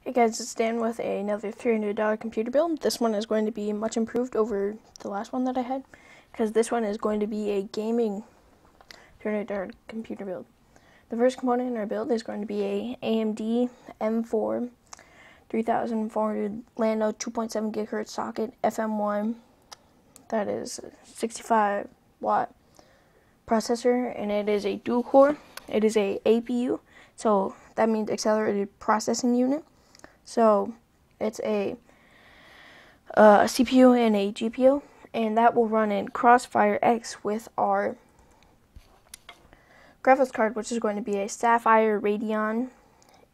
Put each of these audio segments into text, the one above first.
Hey guys, it's Dan with another $300 computer build. This one is going to be much improved over the last one that I had, because this one is going to be a gaming $300 computer build. The first component in our build is going to be a AMD M4 3400 Lando 2.7 GHz socket FM1. That is a 65 watt processor, and it is a dual core. It is a APU, so that means accelerated processing unit. So it's a CPU and a GPU, and that will run in Crossfire X with our graphics card, which is going to be a Sapphire Radeon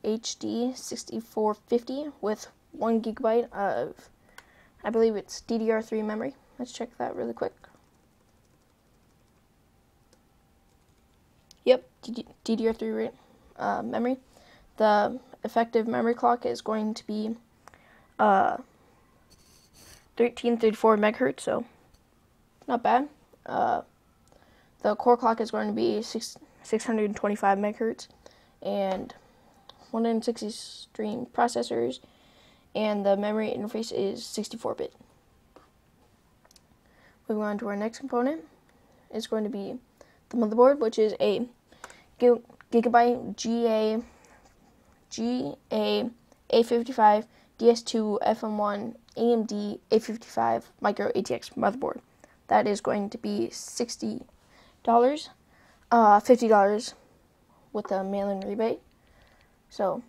HD 6450 with 1 GB of, I believe it's DDR3 memory. Let's check that really quick. Yep, DDR3 memory. The effective memory clock is going to be 1334 megahertz, so not bad. The core clock is going to be 625 megahertz and 160 stream processors, and the memory interface is 64-bit. Moving on to our next component is going to be the motherboard, which is a Gigabyte GA-A55 DS2 FM1 AMD A55 Micro ATX motherboard. That is going to be $60, $50 with a mail-in rebate. So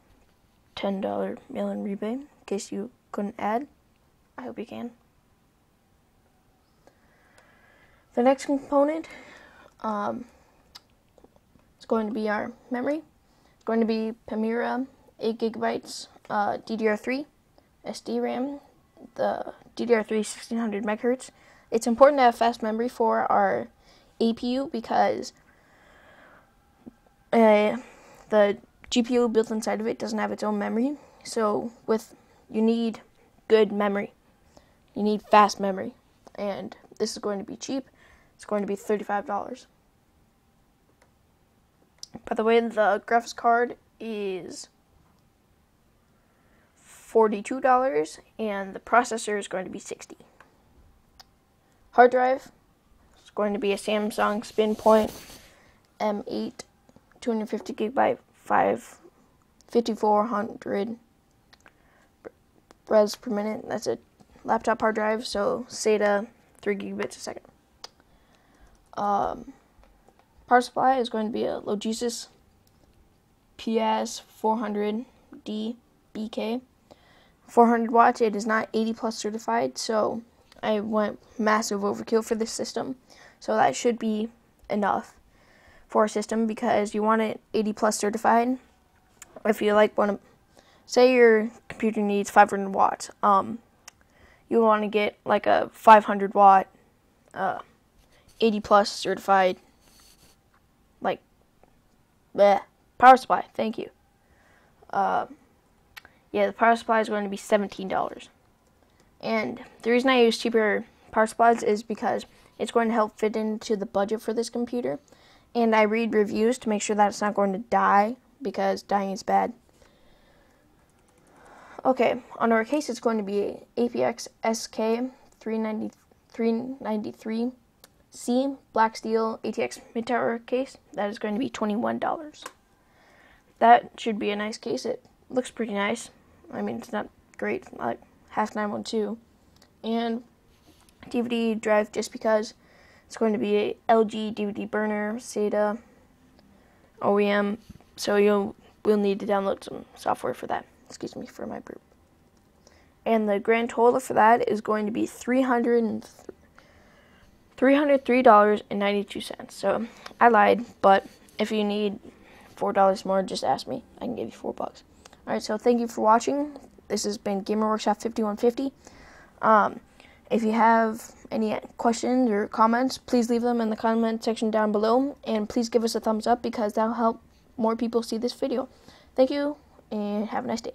$10 mail-in rebate, in case you couldn't add. I hope you can. The next component is going to be our memory. It's going to be Pamira 8 GB DDR3 SD RAM. The DDR3 1600 megahertz. It's important to have fast memory for our APU because the GPU built inside of it doesn't have its own memory. So you need good memory. You need fast memory, and this is going to be cheap. It's going to be $35. By the way, the graphics card is $42, and the processor is going to be $60. Hard drive is going to be a Samsung SpinPoint M8 250 GB 5400 res per minute. That's a laptop hard drive, so SATA 3 gigabits a second. Power supply is going to be a Logitech PS400D BK. 400 watts. It is not 80 plus certified, so I went massive overkill for this system. So that should be enough for a system, because you want it 80 plus certified. If you want to, say your computer needs 500 watts, you want to get like a 500 watt 80 plus certified power supply. Thank you. Yeah, the power supply is going to be $17. And the reason I use cheaper power supplies is because it's going to help fit into the budget for this computer. And I read reviews to make sure that it's not going to die, because dying is bad. Okay, on our case, it's going to be a APX SK 393C black steel ATX mid-tower case. That is going to be $21. That should be a nice case. It looks pretty nice. I mean, it's not great, it's not like half 912. And DVD drive, just because it's going to be a LG DVD burner, SATA, OEM, so we'll need to download some software for that. Excuse me for my burp. And the grand total for that is going to be $303.92. So I lied, but if you need $4 more, just ask me. I can give you $4. Alright, so thank you for watching. This has been Gamer Workshop 5150. If you have any questions or comments, please leave them in the comment section down below, and please give us a thumbs up, because that'll help more people see this video. Thank you, and have a nice day.